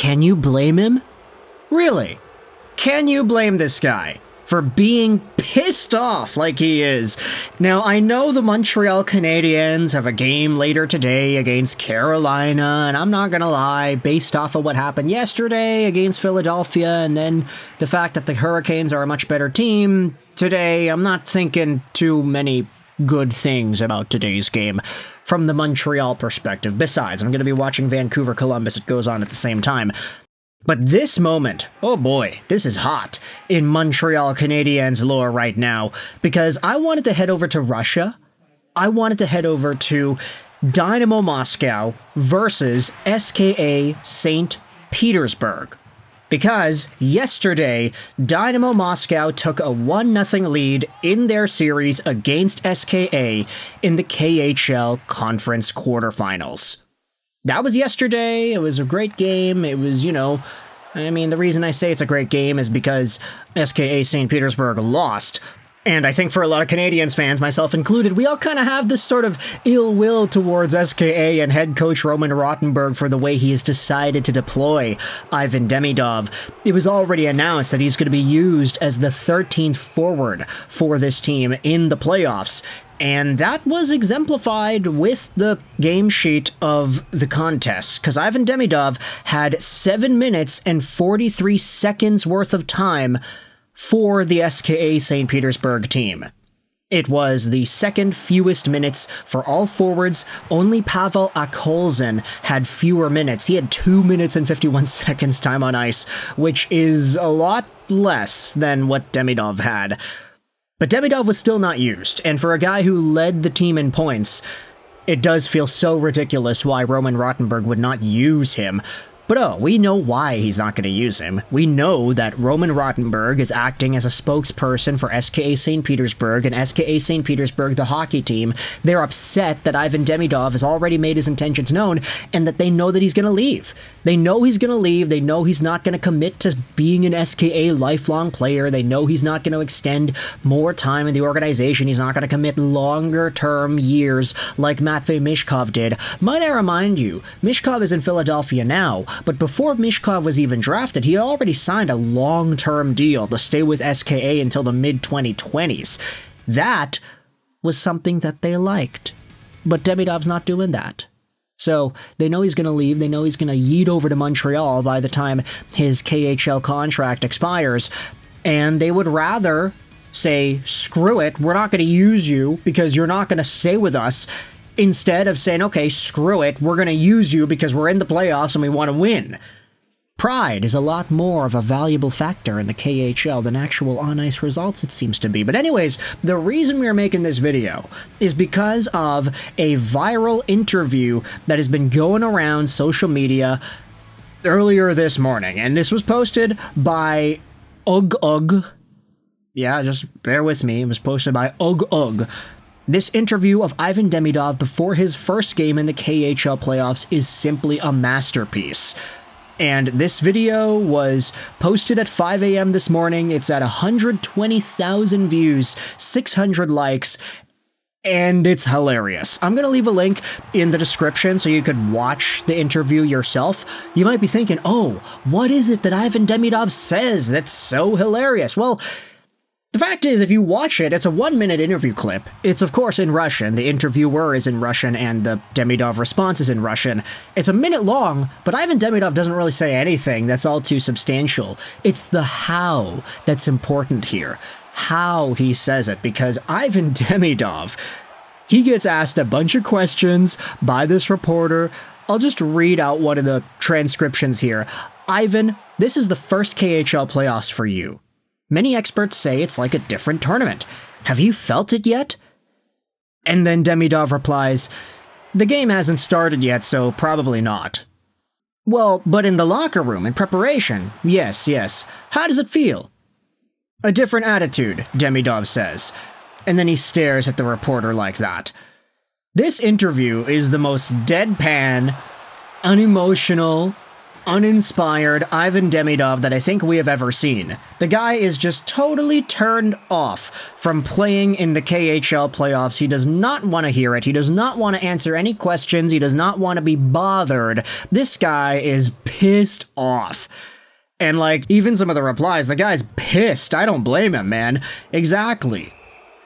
Can you blame him? Really? Can you blame this guy for being pissed off like he is? Now, I know the Montreal Canadiens have a game later today against Carolina, and I'm not gonna lie, based off of what happened yesterday against Philadelphia, and then the fact that the Hurricanes are a much better team today, I'm not thinking too many good things about today's game from the Montreal perspective. Besides, I'm gonna be watching Vancouver-Columbus. It goes on at the same time. But this moment, oh boy, this is hot in Montreal Canadiens lore right now, because I wanted to head over to Russia. I wanted to head over to Dynamo Moscow versus SKA St. Petersburg. Because yesterday, Dynamo Moscow took a 1-0 lead in their series against SKA in the KHL Conference quarterfinals. That was yesterday. It was a great game. It was, the reason I say it's a great game is because SKA St. Petersburg lost. And I think for a lot of Canadiens fans, myself included, we all kind of have this sort of ill will towards SKA and head coach Roman Rottenberg for the way he has decided to deploy Ivan Demidov. It was already announced that he's going to be used as the 13th forward for this team in the playoffs. And that was exemplified with the game sheet of the contest, because Ivan Demidov had 7 minutes and 43 seconds worth of time for the SKA St. Petersburg team. It was the second fewest minutes for all forwards. Only Pavel Akolzin had fewer minutes. He had 2 minutes and 51 seconds time on ice, which is a lot less than what Demidov had. But Demidov was still not used, and for a guy who led the team in points, it does feel so ridiculous why Roman Rottenberg would not use him. But we know why he's not going to use him. We know that Roman Rottenberg is acting as a spokesperson for SKA St. Petersburg, and SKA St. Petersburg, the hockey team, they're upset that Ivan Demidov has already made his intentions known, and that they know that he's going to leave. They know he's going to leave. They know he's not going to commit to being an SKA lifelong player. They know he's not going to extend more time in the organization. He's not going to commit longer-term years like Matvei Mishkov did. Might I remind you, Mishkov is in Philadelphia now, but before Mishkov was even drafted, he had already signed a long-term deal to stay with SKA until the mid-2020s. That was something that they liked. But Demidov's not doing that. So they know he's going to leave. They know he's going to yeet over to Montreal by the time his KHL contract expires. And they would rather say, screw it, we're not going to use you because you're not going to stay with us, instead of saying, okay, screw it, we're going to use you because we're in the playoffs and we want to win. Pride is a lot more of a valuable factor in the KHL than actual on-ice results, it seems to be. But anyways, the reason we are making this video is because of a viral interview that has been going around social media earlier this morning. And this was posted by Ugg. Yeah, just bear with me. It was posted by Ugg. This interview of Ivan Demidov before his first game in the KHL playoffs is simply a masterpiece. And this video was posted at 5 a.m. this morning. It's at 120,000 views, 600 likes, and it's hilarious. I'm going to leave a link in the description so you could watch the interview yourself. You might be thinking, oh, what is it that Ivan Demidov says that's so hilarious? Well, the fact is, if you watch it, it's a 1-minute interview clip. It's, of course, in Russian. The interviewer is in Russian, and the Demidov response is in Russian. It's a minute long, but Ivan Demidov doesn't really say anything that's all too substantial. It's the how that's important here. How he says it, because Ivan Demidov, he gets asked a bunch of questions by this reporter. I'll just read out one of the transcriptions here. Ivan, this is the first KHL playoffs for you. Many experts say it's like a different tournament. Have you felt it yet? And then Demidov replies, the game hasn't started yet, so probably not. Well, but in the locker room, in preparation, yes. How does it feel? A different attitude, Demidov says. And then he stares at the reporter like that. This interview is the most deadpan, unemotional, uninspired Ivan Demidov that I think we have ever seen. The guy is just totally turned off from playing in the KHL playoffs. He does not want to hear it. He does not want to answer any questions. He does not want to be bothered. This guy is pissed off. And like, even some of the replies, the guy's pissed. I don't blame him, man. Exactly.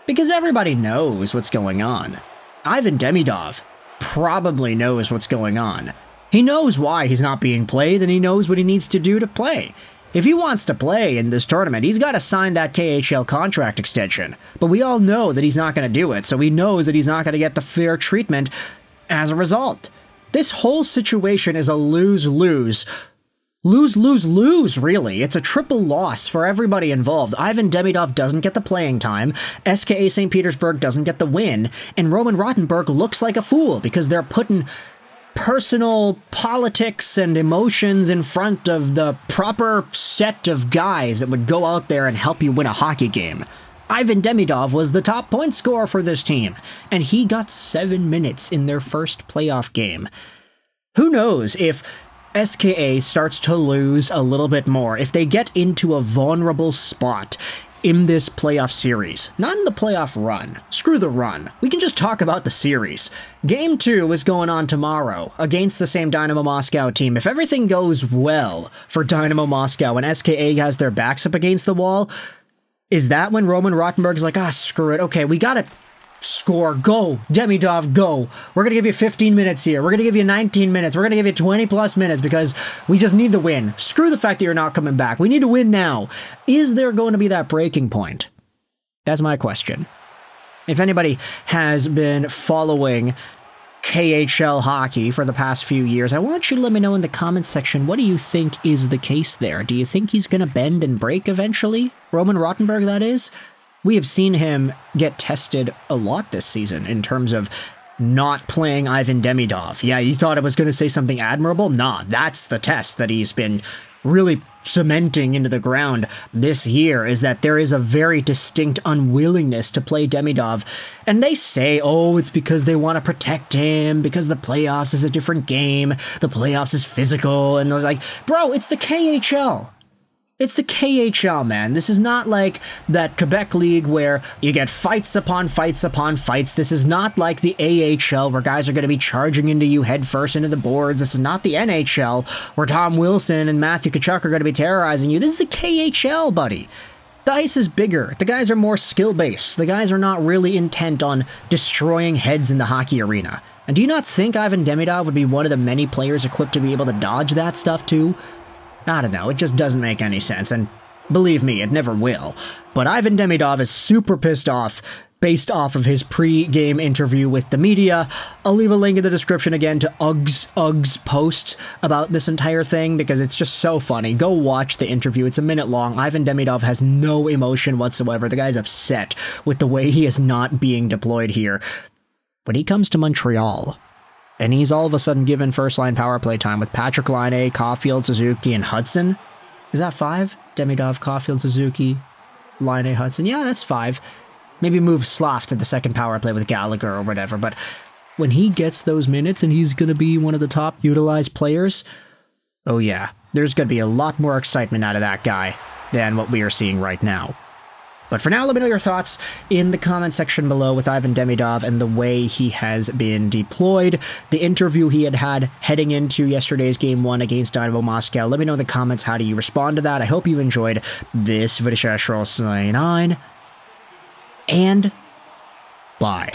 Because everybody knows what's going on. Ivan Demidov probably knows what's going on. He knows why he's not being played, and he knows what he needs to do to play. If he wants to play in this tournament, he's got to sign that KHL contract extension. But we all know that he's not going to do it, so he knows that he's not going to get the fair treatment as a result. This whole situation is a lose-lose. Lose-lose-lose, really. It's a triple loss for everybody involved. Ivan Demidov doesn't get the playing time, SKA St. Petersburg doesn't get the win, and Roman Rottenberg looks like a fool because they're putting personal politics and emotions in front of the proper set of guys that would go out there and help you win a hockey game. Ivan Demidov was the top point scorer for this team, and he got 7 minutes in their first playoff game. Who knows if SKA starts to lose a little bit more, if they get into a vulnerable spot in this playoff series. Not in the playoff run. Screw the run. We can just talk about the series. Game 2 is going on tomorrow against the same Dynamo Moscow team. If everything goes well for Dynamo Moscow and SKA has their backs up against the wall, is that when Roman Rottenberg's like, screw it, okay, we gotta score, go, Demidov, go. We're going to give you 15 minutes here. We're going to give you 19 minutes. We're going to give you 20 plus minutes because we just need to win. Screw the fact that you're not coming back. We need to win now. Is there going to be that breaking point? That's my question. If anybody has been following KHL hockey for the past few years, I want you to let me know in the comments section, what do you think is the case there? Do you think he's going to bend and break eventually? Roman Rottenberg, that is? We have seen him get tested a lot this season in terms of not playing Ivan Demidov. Yeah, you thought I was going to say something admirable? Nah, that's the test that he's been really cementing into the ground this year, is that there is a very distinct unwillingness to play Demidov. And they say, oh, it's because they want to protect him, because the playoffs is a different game, the playoffs is physical, and I was like, bro, it's the KHL. It's the KHL, man. This is not like that Quebec League where you get fights upon fights upon fights. This is not like the AHL where guys are going to be charging into you head first into the boards. This is not the NHL where Tom Wilson and Matthew Tkachuk are going to be terrorizing you. This is the KHL, buddy. The ice is bigger. The guys are more skill-based. The guys are not really intent on destroying heads in the hockey arena. And do you not think Ivan Demidov would be one of the many players equipped to be able to dodge that stuff too? I don't know, it just doesn't make any sense, and believe me, it never will. But Ivan Demidov is super pissed off based off of his pre-game interview with the media. I'll leave a link in the description again to Ugg's post about this entire thing because it's just so funny. Go watch the interview. It's a minute long. Ivan Demidov has no emotion whatsoever. The guy's upset with the way he is not being deployed here. When he comes to Montreal, and he's all of a sudden given first-line power play time with Patrick Laine, Caulfield, Suzuki, and Hudson. Is that 5? Demidov, Caulfield, Suzuki, Laine, Hudson. Yeah, that's 5. Maybe move Sloth to the second power play with Gallagher or whatever. But when he gets those minutes and he's going to be one of the top utilized players, oh yeah, there's going to be a lot more excitement out of that guy than what we are seeing right now. But for now, let me know your thoughts in the comment section below with Ivan Demidov and the way he has been deployed. The interview he had heading into yesterday's Game 1 against Dynamo Moscow. Let me know in the comments, how do you respond to that? I hope you enjoyed this video. And bye.